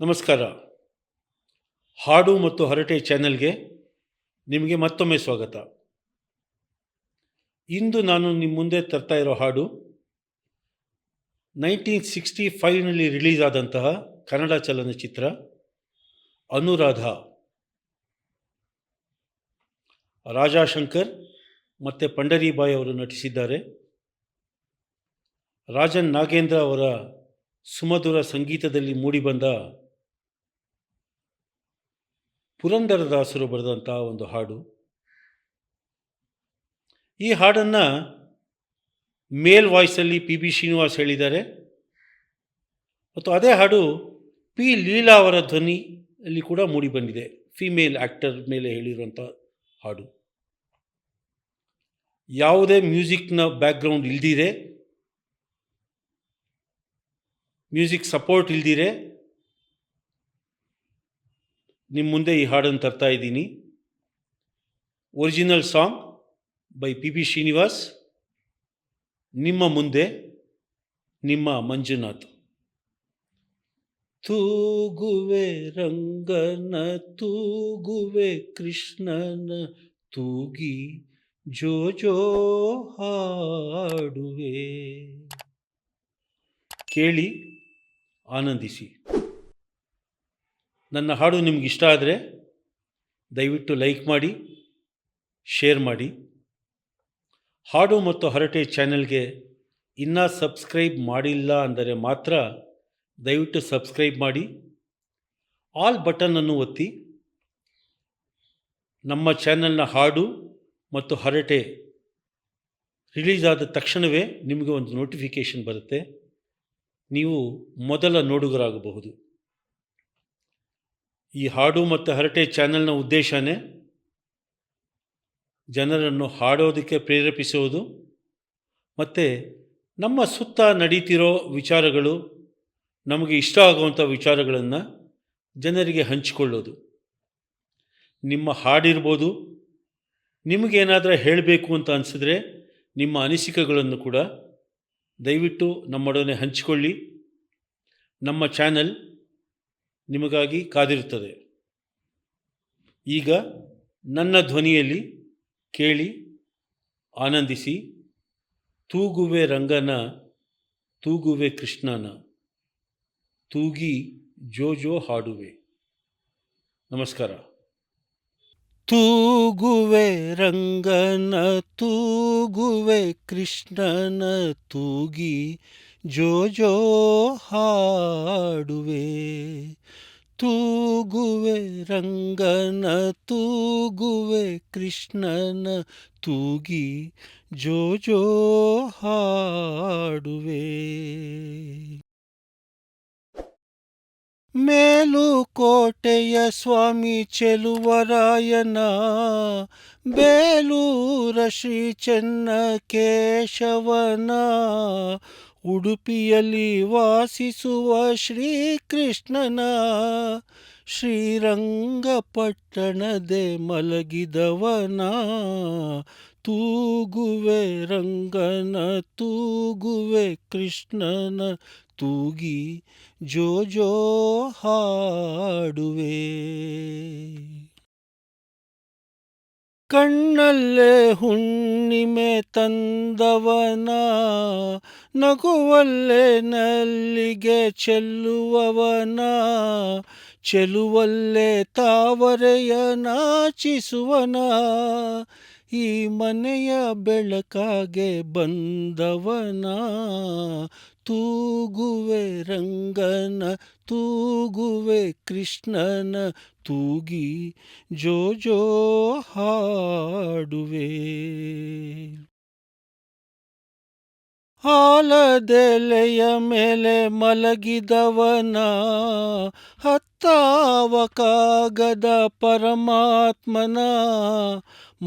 ನಮಸ್ಕಾರ. ಹಾಡು ಮತ್ತು ಹರಟೆ ಚಾನೆಲ್ಗೆ ನಿಮಗೆ ಮತ್ತೊಮ್ಮೆ ಸ್ವಾಗತ. ಇಂದು ನಾನು ನಿಮ್ಮ ಮುಂದೆ ತರ್ತಾ ಇರೋ ಹಾಡು 1965ನಲ್ಲಿ ರಿಲೀಸ್ ಆದಂತಹ ಕನ್ನಡ ಚಲನಚಿತ್ರ ಅನುರಾಧ. ರಾಜಾಶಂಕರ್ ಮತ್ತು ಪಂಡರೀಬಾಯಿ ಅವರು ನಟಿಸಿದ್ದಾರೆ. ರಾಜನ್ ನಾಗೇಂದ್ರ ಅವರ ಸುಮಧುರ ಸಂಗೀತದಲ್ಲಿ ಮೂಡಿಬಂದ ಪುರಂದರದಾಸರು ಬರೆದಂತಹ ಒಂದು ಹಾಡು. ಈ ಹಾಡನ್ನು ಮೇಲ್ ವಾಯ್ಸಲ್ಲಿ ಪಿ ಶ್ರೀನಿವಾಸ್ ಹೇಳಿದ್ದಾರೆ ಮತ್ತು ಅದೇ ಹಾಡು ಪಿ ಲೀಲಾ ಅವರ ಧ್ವನಿಯಲ್ಲಿ ಕೂಡ ಮೂಡಿಬಂದಿದೆ. ಫಿಮೇಲ್ ಆ್ಯಕ್ಟರ್ ಮೇಲೆ ಹೇಳಿರುವಂಥ ಹಾಡು. ಯಾವುದೇ ಮ್ಯೂಸಿಕ್ನ ಬ್ಯಾಕ್ಗ್ರೌಂಡ್ ಇಲ್ದಿರೆ, ಮ್ಯೂಸಿಕ್ ಸಪೋರ್ಟ್ ಇಲ್ದಿರೆ ನಿಮ್ಮ ಮುಂದೆ ಈ ಹಾಡನ್ನು ತರ್ತಾ ಇದ್ದೀನಿ. Original song by P Srinivas. ನಿಮ್ಮ ಮುಂದೆ ನಿಮ್ಮ ಮಂಜುನಾಥ್. ತೂಗುವೆ ರಂಗನ ತೂಗುವೆ ಕೃಷ್ಣನ ತೂಗಿ ಜೋ ಜೋ ಹಾಡುವೆ. ಕೇಳಿ ಆನಂದಿಸಿ. ನನ್ನ ಹಾಡು ನಿಮ್ಗೆ ಇಷ್ಟ ಆದರೆ ದಯವಿಟ್ಟು ಲೈಕ್ ಮಾಡಿ, ಶೇರ್ ಮಾಡಿ. ಹಾಡು ಮತ್ತು ಹರಟೆ ಚಾನೆಲ್ಗೆ ಇನ್ನೂ ಸಬ್ಸ್ಕ್ರೈಬ್ ಮಾಡಿಲ್ಲ ಅಂದರೆ ಮಾತ್ರ ದಯವಿಟ್ಟು ಸಬ್ಸ್ಕ್ರೈಬ್ ಮಾಡಿ. ಆಲ್ ಬಟನನ್ನು ಒತ್ತಿ. ನಮ್ಮ ಚಾನೆಲ್ನ ಹಾಡು ಮತ್ತು ಹರಟೆ ರಿಲೀಸ್ ಆದ ತಕ್ಷಣವೇ ನಿಮಗೆ ಒಂದು ನೋಟಿಫಿಕೇಷನ್ ಬರುತ್ತೆ. ನೀವು ಮೊದಲ ನೋಡುಗರಾಗಬಹುದು. ಈ ಹಾಡು ಮತ್ತು ಹರಟೆ ಚಾನೆಲ್ನ ಉದ್ದೇಶನೇ ಜನರನ್ನು ಹಾಡೋದಕ್ಕೆ ಪ್ರೇರೇಪಿಸುವುದು ಮತ್ತು ನಮ್ಮ ಸುತ್ತ ನಡೀತಿರೋ ವಿಚಾರಗಳು, ನಮಗೆ ಇಷ್ಟ ಆಗುವಂಥ ವಿಚಾರಗಳನ್ನು ಜನರಿಗೆ ಹಂಚಿಕೊಳ್ಳೋದು. ನಿಮ್ಮ ಹಾಡಿರ್ಬೋದು, ನಿಮಗೇನಾದರೂ ಹೇಳಬೇಕು ಅಂತ ಅನಿಸಿದ್ರೆ ನಿಮ್ಮ ಅನಿಸಿಕೆಗಳನ್ನು ಕೂಡ ದಯವಿಟ್ಟು ನಮ್ಮೊಡನೆ ಹಂಚಿಕೊಳ್ಳಿ. ನಮ್ಮ ಚಾನೆಲ್ ನಿಮಗಾಗಿ ಕಾದಿರುತ್ತದೆ. ಈಗ ನನ್ನ ಧ್ವನಿಯಲ್ಲಿ ಕೇಳಿ ಆನಂದಿಸಿ. ತೂಗುವೆ ರಂಗನ ತೂಗುವೆ ಕೃಷ್ಣನ ತೂಗಿ ಜೋ ಜೋ ಹಾಡುವೆ. ನಮಸ್ಕಾರ. ತೂಗುವೆ ರಂಗನ ತೂಗುವೆ ಕೃಷ್ಣನ ತೂಗಿ ಜೋ ಜೋ ಹಾಡುವೆ. ತೂಗುವೆ ರಂಗನ ತೂಗುವೆ ಕೃಷ್ಣನ ತೂಗಿ ಜೋ ಜೋ ಹಾಡುವೆ. ಮೇಲುಕೋಟೆಯ ಸ್ವಾಮಿ ಚೆಲುವರಾಯನ ಬೇಲೂರ ಶ್ರೀ ಚೆನ್ನಕೇಶವನ ಉಡುಪಿಯಲ್ಲಿ ವಾಸಿಸುವ ಶ್ರೀಕೃಷ್ಣನ ಶ್ರೀರಂಗಪಟ್ಟಣದೆ ಮಲಗಿದವನ ತೂಗುವೆ ರಂಗನ ತೂಗುವೆ ಕೃಷ್ಣನ ತೂಗಿ ಜೋ ಜೋ ಹಾಡುವೆ. ಕಣ್ಣಲ್ಲೇ ಹುಣ್ಣಿಮೆ ತಂದವನ ನಗುವಲ್ಲೇ ನಲ್ಲಿಗೆ ಚೆಲ್ಲುವವನ ಚೆಲುವಲ್ಲೇ ತಾವರೆಯ ನಾಚಿಸುವನ ಈ ಮನೆಯ ಬೆಳಕಾಗೆ ಬಂದವನ ತೂಗುವೆ ರಂಗನ ತೂಗುವೆ ಕೃಷ್ಣನ ತೂಗಿ ಜೋ ಜೋ ಹಾಡುವೆ. ಆಲದೆಲೆಯ ಮೇಲೆ ಮಲಗಿದವನ ಹತ್ತಾವಕ್ಕಾಗದ ಪರಮಾತ್ಮನ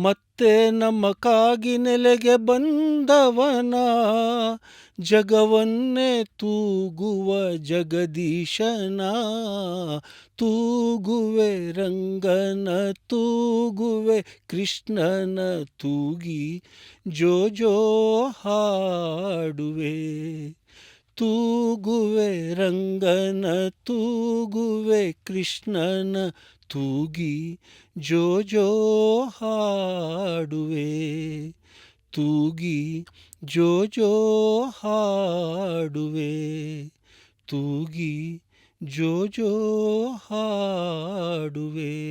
ಮತ್ತೆ ನಮಗಾಗಿ ನೆಲೆಗೆ ಬಂದವನ ಜಗವನ್ನೇ ತೂಗುವ ಜಗದೀಶನ ತೂಗುವೆ ರಂಗನ ತೂಗುವೆ ಕೃಷ್ಣನ ತೂಗಿ ಜೋ ಜೋ ಹಾಡುವೆ. ತೂಗುವೆ ರಂಗನ ತೂಗುವೆ ಕೃಷ್ಣನ ತೂಗಿ ಜೋ ಜೋ ಹಾಡುವೆ ತೂಗಿ ಜೋ ಜೋ ಹಾಡುವೆ ತೂಗಿ, 'ಜೋ ಜೋ' ಹಾಡುವೆ ತೂಗಿ, 'ಜೋ ಜೋ' ಹಾಡುವೆ ತೂಗಿ, 'ಜೋ ಜೋ' ಹಾಡುವೆ ತೂಗಿ, 'ಜೋ ಜೋ' ಹಾಡುವೆ ತೂಗಿ, 'ಜೋ ಜೋ' ಹಾಡುವೆ ತೂಗಿ, 'ಜೋ ಜೋ' ಹಾಡುವೆ ತೂಗಿ, 'ಜೋ ಜೋ' ಹಾಡುವೆ ತೂಗಿ, 'ಜೋ ಜೋ' ಹಾಡುವೆ ತೂಗಿ, 'ಜೋ ಜೋ' ಹಾಡುವೆ